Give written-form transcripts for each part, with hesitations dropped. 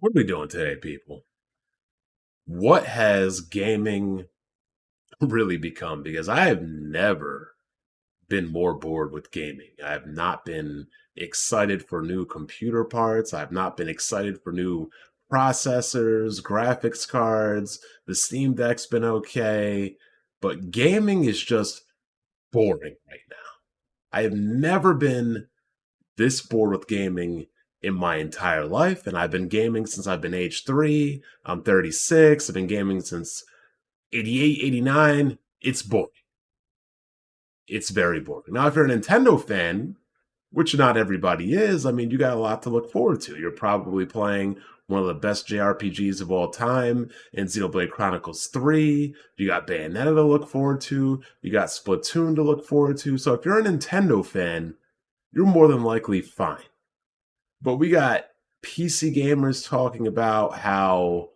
What are we doing today, people? What has gaming really become? Because I have never been more bored with gaming. I have not been excited for new computer parts. I've not been excited for new processors, graphics cards. The Steam Deck's been okay, but gaming is just boring right now. I have never been this bored with gaming in my entire life. And I've been gaming since I've been age 3. I'm 36. I've been gaming since 88, 89. It's boring. It's very boring. Now, if you're a Nintendo fan, which not everybody is, I mean, you got a lot to look forward to. You're probably playing one of the best JRPGs of all time in Xenoblade Chronicles 3. You got Bayonetta to look forward to. You got Splatoon to look forward to. So if you're a Nintendo fan, you're more than likely fine. But we got PC gamers talking about how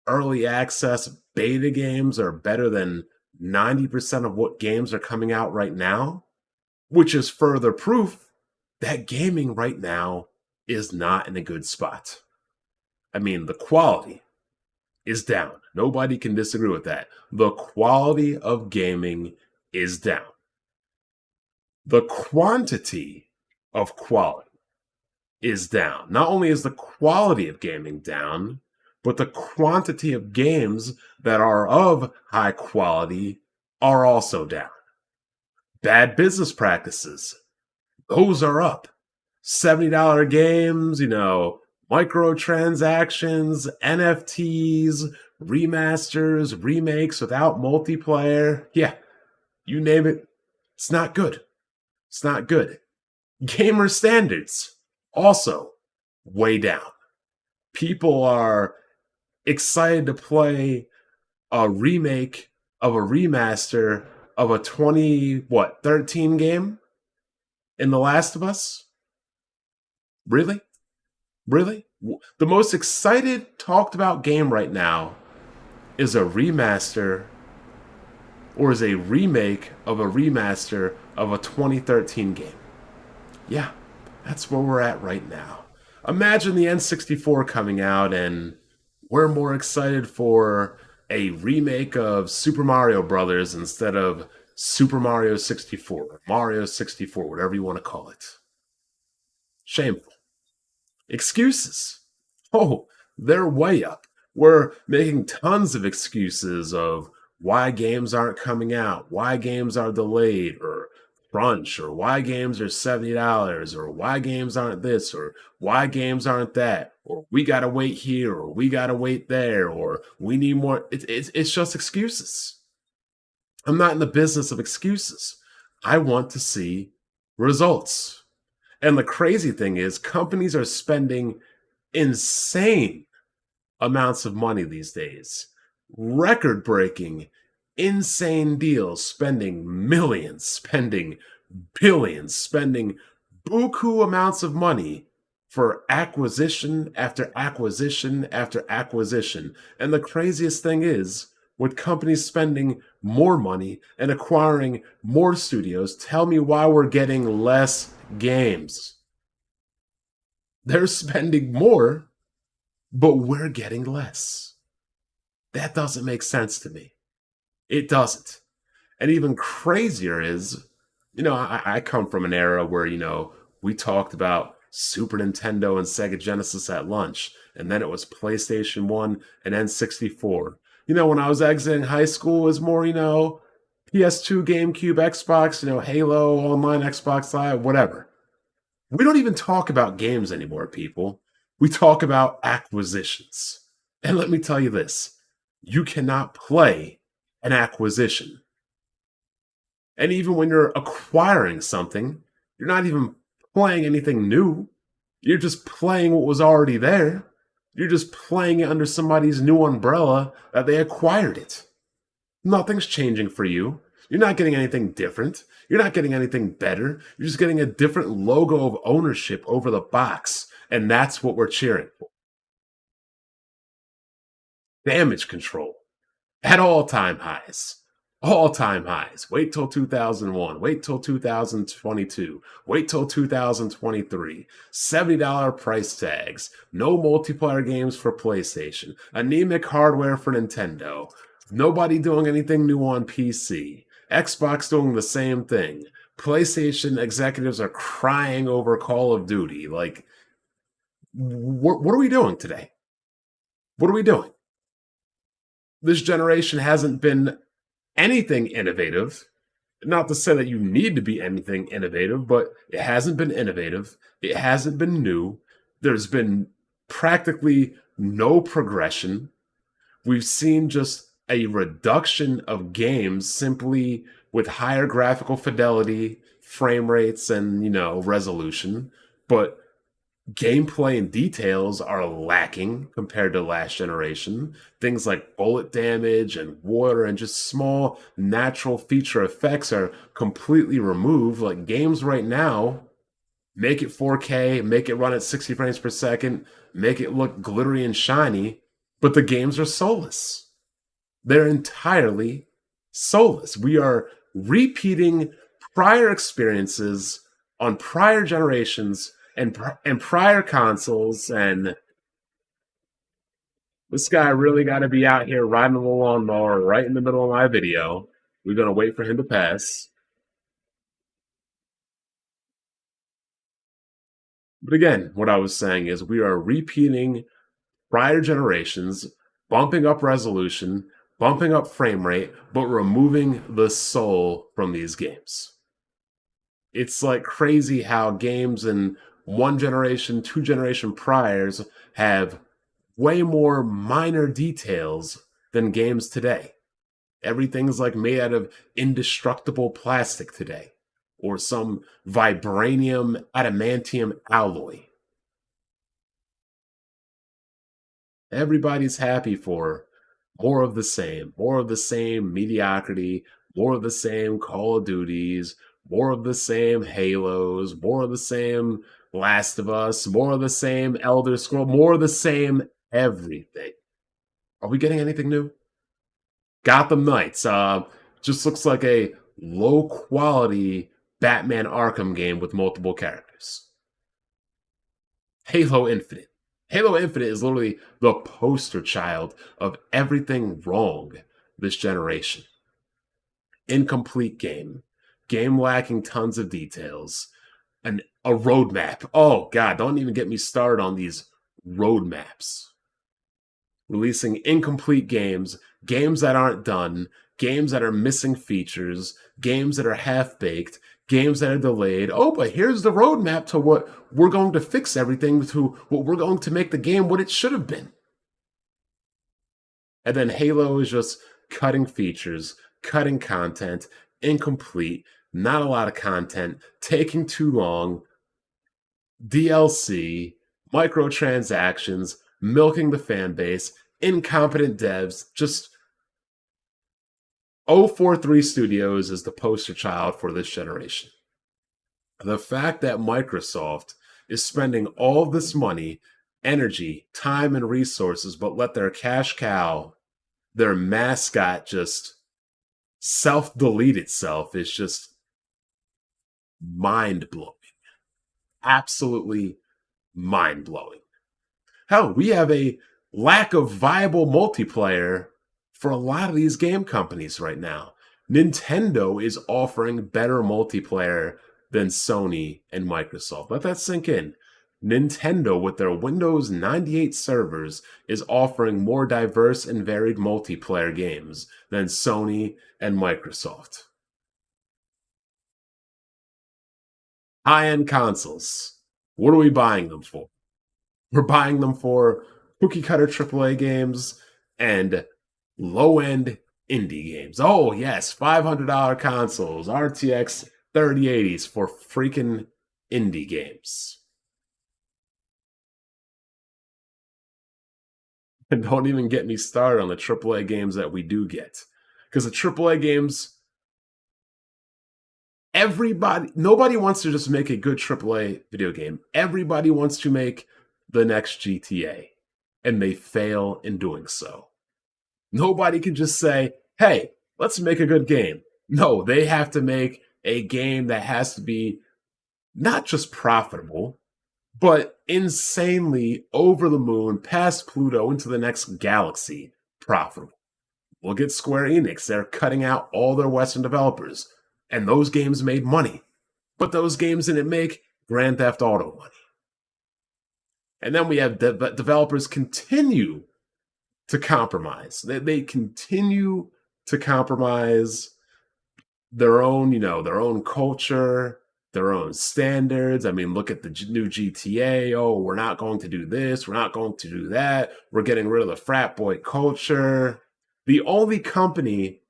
early access beta games are better than 90% of what games are coming out right now, which is further proof that gaming right now is not in a good spot. I mean, the quality is down. Nobody can disagree with that. The quality of gaming is down. The quantity of quality is down. Not only is the quality of gaming down, but the quantity of games that are of high quality are also down. Bad business practices, those are up. $70 games, microtransactions, NFTs, remasters, remakes without multiplayer. Yeah, you name it. It's not good. It's not good. Gamer standards also way down. People are excited to play a remake of a remaster of a 13 game in The Last of Us. Really? Really? The most excited talked about game right now is a remaster or is a remake of a remaster of a 2013 game. Yeah, that's where we're at right now. Imagine the N64 coming out and we're more excited for a remake of Super Mario Brothers instead of Super Mario 64 or Mario 64, whatever you want to call it. Shameful. Excuses. Oh, they're way up. We're making tons of excuses of why games aren't coming out, why games are delayed, or crunch, or why games are $70, or why games aren't this, or why games aren't that, or we gotta wait here, or we gotta wait there, or we need more. It's just excuses. I'm not in the business of excuses. I want to see results. And the crazy thing is, companies are spending insane amounts of money these days. Record breaking, insane deals, spending millions, spending billions, spending buku amounts of money for acquisition after acquisition after acquisition. And the craziest thing is, with companies spending more money and acquiring more studios, tell me why we're getting less games. They're spending more, but we're getting less. That doesn't make sense to me. It doesn't. And even crazier is, I come from an era where, we talked about Super Nintendo and Sega Genesis at lunch, and then it was PlayStation 1 and N64. When I was exiting high school, it was more, PS2, GameCube, Xbox, Halo, Online, Xbox Live, whatever. We don't even talk about games anymore, people. We talk about acquisitions. And let me tell you this, you cannot play an acquisition. And even when you're acquiring something, you're not even playing anything new. You're just playing what was already there. You're just playing it under somebody's new umbrella that they acquired it. Nothing's changing for you. You're not getting anything different. You're not getting anything better. You're just getting a different logo of ownership over the box. And that's what we're cheering for. Damage control at all-time highs. All-time highs. Wait till 2001. Wait till 2022. Wait till 2023. $70 price tags. No multiplayer games for PlayStation. Anemic hardware for Nintendo. Nobody doing anything new on PC. Xbox doing the same thing. PlayStation executives are crying over Call of Duty. Like, what are we doing today? What are we doing? This generation hasn't been anything innovative. Not to say that you need to be anything innovative, but it hasn't been innovative. It hasn't been new. There's been practically no progression. We've seen just a reduction of games simply with higher graphical fidelity, frame rates, and, resolution. But gameplay and details are lacking compared to last generation. Things like bullet damage and water and just small natural feature effects are completely removed. Like games right now, make it 4K, make it run at 60 frames per second, make it look glittery and shiny, but the games are soulless. They're entirely soulless. We are repeating prior experiences on prior generations and prior consoles, and this guy really got to be out here riding the lawnmower right in the middle of my video. We're going to wait for him to pass. But again, what I was saying is we are repeating prior generations, bumping up resolution, bumping up frame rate, but removing the soul from these games. It's like crazy how games in one generation, two generation priors have way more minor details than games today. Everything's like made out of indestructible plastic today, or some vibranium adamantium alloy. Everybody's happy for more of the same mediocrity, more of the same Call of Duties, more of the same Halos, more of the same Last of Us, more of the same Elder Scroll, more of the same everything. Are we getting anything new? Gotham Knights just looks like a low quality Batman Arkham game with multiple characters. Halo Infinite. Halo Infinite is literally the poster child of everything wrong this generation. Incomplete game lacking tons of details, and a roadmap. Oh God, don't even get me started on these roadmaps. Releasing incomplete games that aren't done, games that are missing features, games that are half-baked, games that are delayed. Oh, but here's the roadmap to what we're going to fix everything, to what we're going to make the game what it should have been. And then Halo is just cutting features, cutting content, incomplete, not a lot of content, taking too long, DLC, microtransactions, milking the fan base, incompetent devs. Just 043 Studios is the poster child for this generation. The fact that Microsoft is spending all this money, energy, time, and resources, but let their cash cow, their mascot, just self-delete itself is just mind-blowing. Absolutely mind-blowing. Hell, we have a lack of viable multiplayer for a lot of these game companies right now. Nintendo is offering better multiplayer than Sony and Microsoft. Let that sink in. Nintendo, with their Windows 98 servers, is offering more diverse and varied multiplayer games than Sony and Microsoft. High-end consoles. What are we buying them for? We're buying them for cookie cutter AAA games and low-end indie games. Oh, yes, $500 consoles, RTX 3080s for freaking indie games. And don't even get me started on the AAA games that we do get. Because the AAA games, nobody wants to just make a good AAA video game. Everybody wants to make the next GTA, and they fail in doing so. Nobody can just say, hey, let's make a good game. No, they have to make a game that has to be not just profitable, but insanely over the moon, past Pluto, into the next galaxy profitable. Look at Square Enix. They're cutting out all their Western developers, and those games made money. But those games didn't make Grand Theft Auto money. And then we have developers continue to compromise. They continue to compromise their own, their own culture, their own standards. I mean, look at the new GTA. Oh, we're not going to do this. We're not going to do that. We're getting rid of the frat boy culture. The only company,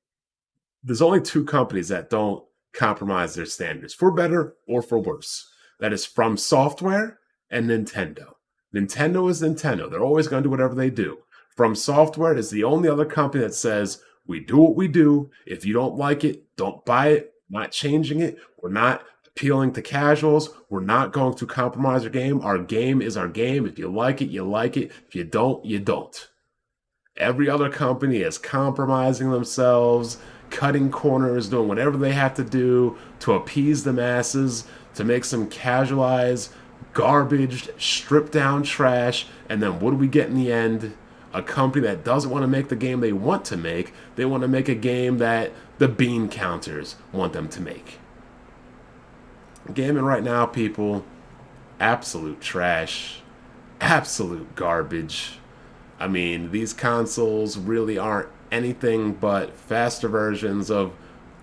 there's only two companies that don't compromise their standards, for better or for worse. That is From Software and Nintendo. Nintendo is Nintendo. They're always going to do whatever they do. From Software is the only other company that says, we do what we do. If you don't like it, don't buy it. We're not changing it. We're not appealing to casuals. We're not going to compromise our game. Our game is our game. If you like it, you like it. If you don't, you don't. Every other company is compromising themselves, cutting corners, doing whatever they have to do to appease the masses, to make some casualized, garbage, stripped down trash. And then what do we get in the end? A company that doesn't want to make the game they want to make. They want to make a game that the bean counters want them to make. Gaming right now, people, absolute trash, absolute garbage. I mean, these consoles really aren't anything but faster versions of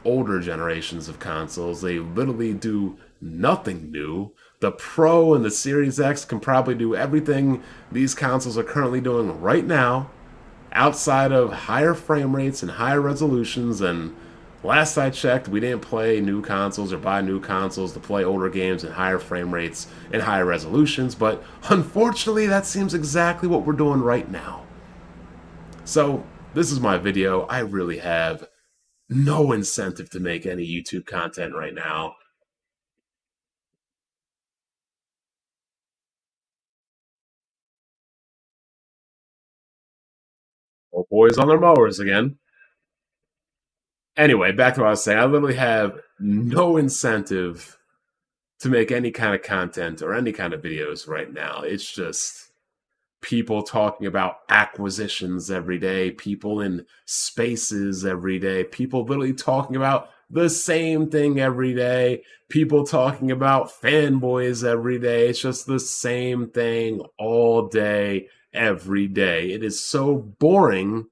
older generations of consoles. They literally do nothing new. The Pro and the Series X can probably do everything these consoles are currently doing right now, outside of higher frame rates and higher resolutions. And last I checked, we didn't play new consoles or buy new consoles to play older games in higher frame rates and higher resolutions. But unfortunately, that seems exactly what we're doing right now. So this is my video. I really have no incentive to make any YouTube content right now. Oh, boys on their mowers again. Anyway, back to what I was saying. I literally have no incentive to make any kind of content or any kind of videos right now. It's just people talking about acquisitions every day, people in spaces every day, people literally talking about the same thing every day, people talking about fanboys every day. It's just the same thing all day, every day. It is so boring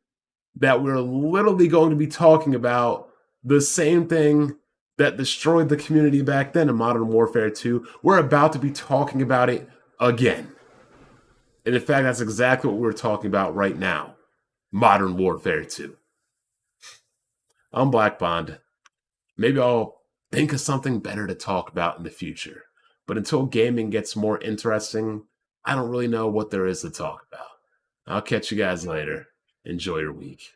that we're literally going to be talking about the same thing that destroyed the community back then in Modern Warfare 2. We're about to be talking about it again. And in fact, that's exactly what we're talking about right now. Modern Warfare 2. I'm Black Bond. Maybe I'll think of something better to talk about in the future. But until gaming gets more interesting, I don't really know what there is to talk about. I'll catch you guys later. Enjoy your week.